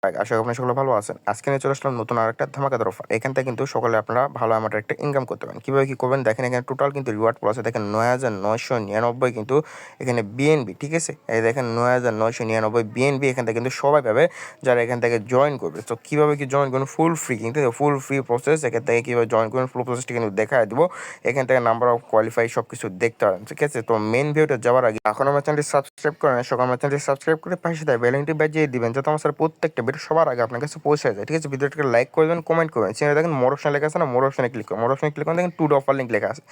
আশা করি আপনারা সকলে ভালো আছেন। আজকে নিয়ে চলে আসলাম নতুন আরেকটা ধামাকাদার অফার। এখান থেকে কিন্তু সকালে আপনারা ভালো অ্যামাউন্টের একটা ইনকাম করতে পারেন। কিভাবে কি করবেন দেখেন, এখানে টোটাল কিন্তু রিওয়ার্ড পুল আছে। দেখেন ৯,৯৯৯ কিন্তু এখানে বিএনবি, ঠিক আছে? এই দেখেন ৯,৯৯৯ বিএনবি এখান থেকে কিন্তু সবাই পাবে যারা এখান থেকে জয়েন করবে। তো কীভাবে কি জয়েন করবেন, ফুল ফ্রি, কিন্তু ফুল ফ্রি প্রসেস। এখান থেকে কীভাবে জয়েন করবেন ফুল প্রসেসটি কিন্তু দেখায় দেবো। এখান থেকে নাম্বার অফ কোয়ালিফাই সব কিছু দেখতে পারেন, ঠিক আছে? তো মেন ভিডিওটা যাওয়ার আগে এখন আমার চ্যানেলটি সাবস্ক্রাইব করেন, সকাল আমার চ্যানেলটি সাবস্ক্রাইব করে পাশে দেয় বেলাইনটি বাজিয়ে দিবেন, যাতে আমার স্যার প্রত্যেকটা ভিডিও সবার আগে আপনার কাছে পৌঁছে যায়, ঠিক আছে? ভিডিওটাকে লাইক করে দেবেন, কমেন্ট করবেন। চ্যানেলে দেখেন মোর অপশন লেখা আছে না, মোর অপশনে ক্লিক করুন। মোর অপশনে ক্লিক করুন, দেখেন টু অফার লিঙ্ক লেখা আছে।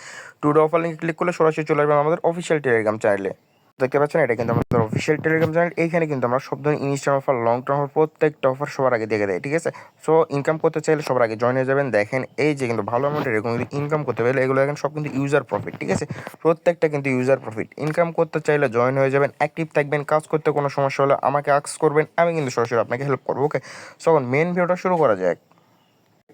টু অফার লিঙ্ক ক্লিক করলে সরাসরি চলে আসবেন আমাদের অফিসিয়াল টেলিগ্রাম চ্যানেলে। দেখতে পাচ্ছেন এটা কিন্তু আমাদের অফিসিয়াল টেলিগ্রাম চ্যানেল। এইখানে কিন্তু আমরা সব ধরনের instant offer, long term offer, প্রত্যেকটা অফার সবার আগে দেখে দেয়, ঠিক আছে? সো ইনকাম করতে চাইলে সবার আগে জয়েন হয়ে যাবেন। দেখেন এই যে কিন্তু ভালো অ্যামাউন্টের এরকম কিন্তু ইনকাম করতে পারলে এগুলো দেখেন সব কিন্তু ইউজার প্রফিট, ঠিক আছে? প্রত্যেকটা কিন্তু ইউজার প্রফিট। ইনকাম করতে চাইলে জয়েন হয়ে যাবেন, অ্যাক্টিভ থাকবেন, কাজ করতে কোনো সমস্যা হলে আমাকে আক্স করবেন, আমি কিন্তু সরাসরি আপনাকে হেল্প করবো, ওকে? সো এখন মেন ভিডিওটা শুরু করা যায়।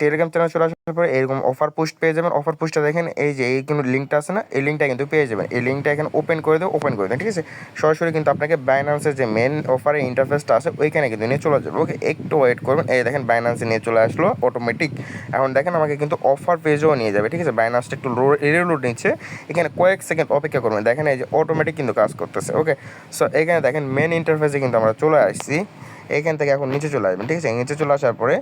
টেলিগ্রাম চ্যানেল চলে আসার পরে এরকম অফার পোস্ট পেয়ে যাবেন। অফার পোস্টটা দেখেন এই যে এই কিন্তু লিঙ্কটা আছে না, এই লিঙ্কটা কিন্তু পেয়ে যাবেন। এই লিঙ্কটা এখানে ওপেন করে দেন, ঠিক আছে? সরাসরি কিন্তু আপনাকে বাইন্যান্সের যে মেন অফারের ইন্টারফেসটা আছে ওইখানে কিন্তু নিয়ে চলে যাবে, ওকে? একটু ওয়েট করবেন। এই দেখেন বাইন্যান্সে নিয়ে চলে আসলো অটোমেটিক। এখন দেখেন আমাকে কিন্তু অফার পেজেও নিয়ে যাবে, ঠিক আছে? বাইন্যান্সটা একটু রিলোড নিচ্ছে, এখানে কয়েক সেকেন্ড অপেক্ষা করবেন। দেখেন এই যে অটোমেটিক কিন্তু কাজ করতেছে, ওকে? সো এখানে দেখেন মেন ইন্টারফেসে কিন্তু আমরা চলে আসছি। এখান থেকে এখন নিচে চলে আসবেন, ঠিক আছে? নিচে চলে আসার পরে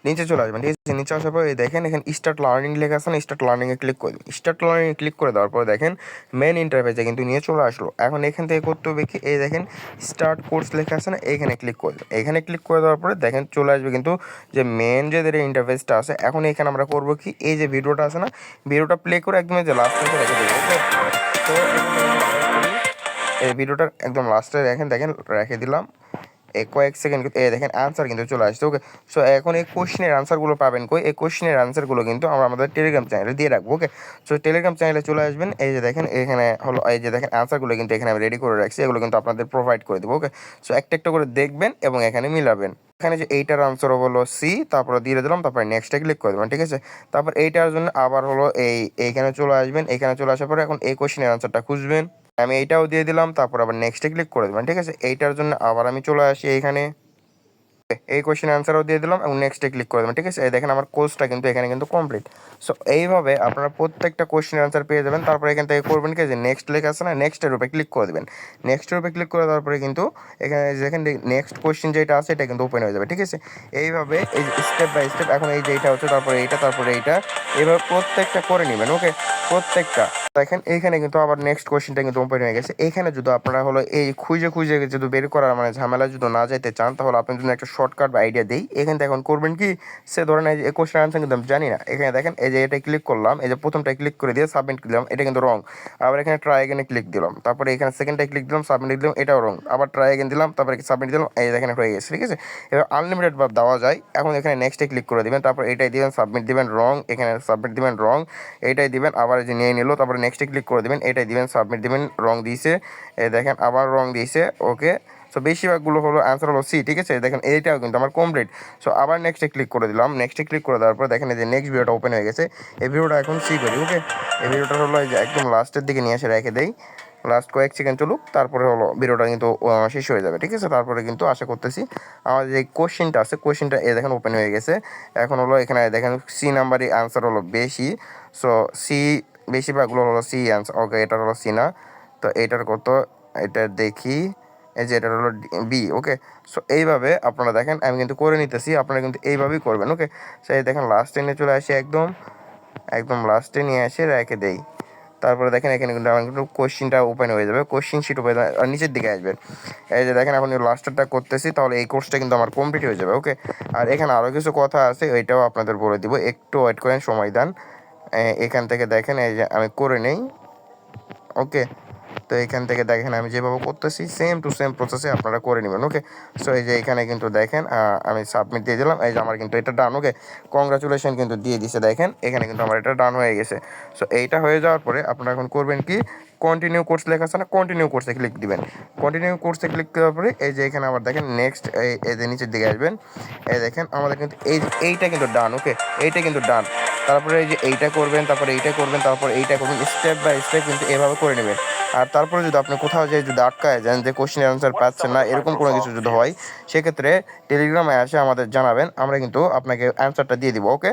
নিচে চলে আসবেন, ঠিক আছে? নিচে আসার পরে দেখেন এখানে স্টার্ট লার্নিং লেখা আছে না, স্টার্ট লার্নিংয়ে ক্লিক করে দিন। স্টার্ট লার্নিংয়ে ক্লিক করে দেওয়ার পরে দেখেন মেন ইন্টারফেসে কিন্তু নিয়ে চলে আসলো। এখন এখান থেকে করতে হবে কি, এই দেখেন স্টার্ট কোর্স লেখা আছে না, এইখানে ক্লিক করে দিন। এখানে ক্লিক করে দেওয়ার পরে দেখেন চলে আসবে কিন্তু যে মেন যে ইন্টারফেসটা আছে। এখন এখানে আমরা করবো কি, এই যে ভিডিওটা আছে না, ভিডিওটা প্লে করে একদম এই যে লাস্ট রেখে দেবো, ওকে? তো এই ভিডিওটা একদম লাস্টে দেখেন রেখে দিলাম। কয়েক সেকেন্ড দেখেন আনসার কিন্তু চলে আসছে, ওকে? সো এখন এই কোশ্চেনের আনসারগুলো পাবেন কই? এই কোশ্চেনের আনসারগুলো কিন্তু আমরা আমাদের টেলিগ্রাম চ্যানেলে দিয়ে রাখবো, ওকে? সো টেলিগ্রাম চ্যানেলে চলে আসবেন। এই যে দেখেন এখানে হলো, এই যে দেখেন আনসারগুলো কিন্তু এখানে আমি রেডি করে রাখছি, এগুলো কিন্তু আপনাদের প্রোভাইড করে দেবো, ওকে? সো একটা একটা করে দেখবেন এবং এখানে মিলাবেন। এখানে যে এইটার আনসার হলো সি, তারপরে দিয়ে দিলাম, তারপরে নেক্সটে ক্লিক করে দেবেন, ঠিক আছে? তারপর এইটার জন্য আবার হলো এইখানে চলে আসবেন। এখানে চলে আসার পরে এখন এই কোশ্চেনের আনসারটা খুঁজবেন। আমি এইটাও দিয়ে দিলাম, তারপর আবার নেক্সটে ক্লিক করে দেবেন, ঠিক আছে? এইটার জন্য আবার আমি চলে আসি এইখানে, এই কোশ্চেন আনসারও দিয়ে দিলাম এবং নেক্সটে ক্লিক করে দেবেন, ঠিক আছে? এই দেখেন আমার কোর্সটা কিন্তু এখানে কিন্তু কমপ্লিট। সো এইভাবে আপনারা প্রত্যেকটা কোশ্চেন আনসার পেয়ে যাবেন। তারপরে এখান থেকে করবেন কি, যে নেক্সট লেখা আছে না, নেক্সটের উপরে ক্লিক করে দেবেন। নেক্সটের উপরে ক্লিক করে দেওয়ার পরে কিন্তু এখানে দেখেন নেক্সট কোশ্চেন যেটা আছে এটা কিন্তু ওপেন হয়ে যাবে, ঠিক আছে? এইভাবে এই স্টেপ বাই স্টেপ, এখন এই যে এইটা হচ্ছে, তারপরে এইটা, তারপরে এইটা, এইভাবে প্রত্যেকটা করে নেবেন, ওকে? প্রত্যেকটা দেখেন এইখানে কিন্তু আবার নেক্সট কোশ্চেনটা কিন্তু ওপেন হয়ে গেছে। এইখানে যদি আপনারা হলো এই খুঁজে খুঁজে যদি বের করার মানে ঝামেলা যদি না যেতে চান, তাহলে আপনার জন্য একটা শর্টকাট বা আইডিয়া দিই। এখানে এখন করবেন কি, সে ধরেন এই যে কোশ্চেন আনসার কিন্তু আমি জানি না। এখানে দেখেন এই যে এটা ক্লিক করলাম, এই যে প্রথমটায় ক্লিক করে দিয়ে সাবমিট দিলাম, এটা কিন্তু রং। আবার এখানে ট্রাই এগেনে ক্লিক দিলাম, তারপরে এখানে সেকেন্ডটায় ক্লিক দিলাম, সাবমিট দিলাম, এটাও রং। আবার ট্রাই এগেন দিলাম, তারপরে সাবমিট দিলাম, এই দেখেন হয়ে গেছে, ঠিক আছে? এবার আনলিমিটেড ভাবে দেওয়া যায়। এখন এখানে নেক্সটে ক্লিক করে দিবেন, তারপর এটাই দিবেন, সাবমিট দিবেন, রং। এখানে সাবমিট দিবেন, রং। এইটাই দিবেন, আবার যে নিয়ে নিল, তারপরে নেক্সটে ক্লিক করে দেবেন, এটাই দিবেন, সাবমিট দিবেন, রং দিয়েছে, এই দেখেন আবার রং দিয়েছে, ওকে? সো বেশিরভাগগুলো হলো আনসার হলো সি, ঠিক আছে? দেখেন এইটাও কিন্তু আমার কমপ্লিট। সো আবার নেক্সটে ক্লিক করে দিলাম। নেক্সটে ক্লিক করে দেওয়ার পর দেখেন এই যে নেক্সট ভিডিওটা ওপেন হয়ে গেছে। এই ভিডিওটা এখন সি করি, ওকে? এই ভিডিওটা হলো এই যে একদম লাস্টের দিকে নিয়ে এসে রেখে দেই, লাস্ট কয়েক সেকেন্ড চলুক, তারপরে হলো ভিডিওটা কিন্তু শেষ হয়ে যাবে, ঠিক আছে? তারপরে কিন্তু আশা করতেছি আমাদের যে কোশ্চেনটা আছে, কোশ্চেনটা এ দেখেন ওপেন হয়ে গেছে। এখন হলো এখানে দেখেন সি নাম্বারই আনসার হলো বেশি। সো সি বেশিরভাগগুলো হলো সি আনসার, ওকে? এটার হলো সি না, তো এটার কত, এটা দেখি, এই যে এটা হলো বি, ওকে? সো এইভাবে আপনারা দেখেন আমি কিন্তু করে নিতেছি, আপনারা কিন্তু এইভাবেই করবেন, ওকে? সো এই দেখেন লাস্টে নিয়ে চলে আসি, একদম একদম লাস্টে নিয়ে এসে রেখে দেই। তারপরে দেখেন এখানে কিন্তু আমার কিন্তু কোশ্চিনটা ওপেন হয়ে যাবে, কোশ্চিন শিট ওপেন আর নিচের দিকে আসবেন। এই যে দেখেন এখন লাস্টারটা করতেছি, তাহলে এই কোর্সটা কিন্তু আমার কমপ্লিট হয়ে যাবে, ওকে? আর এখানে আরও কিছু কথা আছে, ওইটাও আপনাদের বলে দিব, একটু ওয়েট করেন, সময় দেন। এখান থেকে দেখেন এই যে আমি করে নেই, ওকে? তো এখান থেকে দেখেন আমি যেভাবে করতেছি সেম টু সেম প্রসেসে আপনারা করে নেবেন, ওকে? সো এই যে এখানে কিন্তু দেখেন আমি সাবমিট দিয়ে দিলাম, এই যে আমার কিন্তু এটা ডান, ওকে? কংগ্রাচুলেশন কিন্তু দিয়ে দিছে, দেখেন এখানে কিন্তু আমার এটা ডান হয়ে গেছে। সো এইটা হয়ে যাওয়ার পরে আপনারা এখন করবেন কি, কন্টিনিউ কোর্স লেখা আছে না, কন্টিনিউ কোর্সে ক্লিক দিবেন। কন্টিনিউ কোর্সে ক্লিক দেওয়ার পরে এই যে এখানে আবার দেখেন নেক্সট, এই যে নিচের দিকে আসবেন, এই দেখেন আমাদের কিন্তু এইটা কিন্তু ডান, ওকে? এইটা কিন্তু ডান। তারপরে এই যে এইটা করবেন, তারপরে এইটা করবেন, তারপর এইটা করবেন, স্টেপ বাই স্টেপ কিন্তু এভাবে করে নেবেন। আর তারপরে যদি আপনি কোথাও যেয়ে যদি আটকায় যান যে কোশ্চেনের অ্যান্সার পাচ্ছেন না, এরকম কোনো কিছু যদি হয়, সেক্ষেত্রে টেলিগ্রামে এসে আমাদের জানাবেন, আমরা কিন্তু আপনাকে অ্যান্সারটা দিয়ে দিব। ওকে।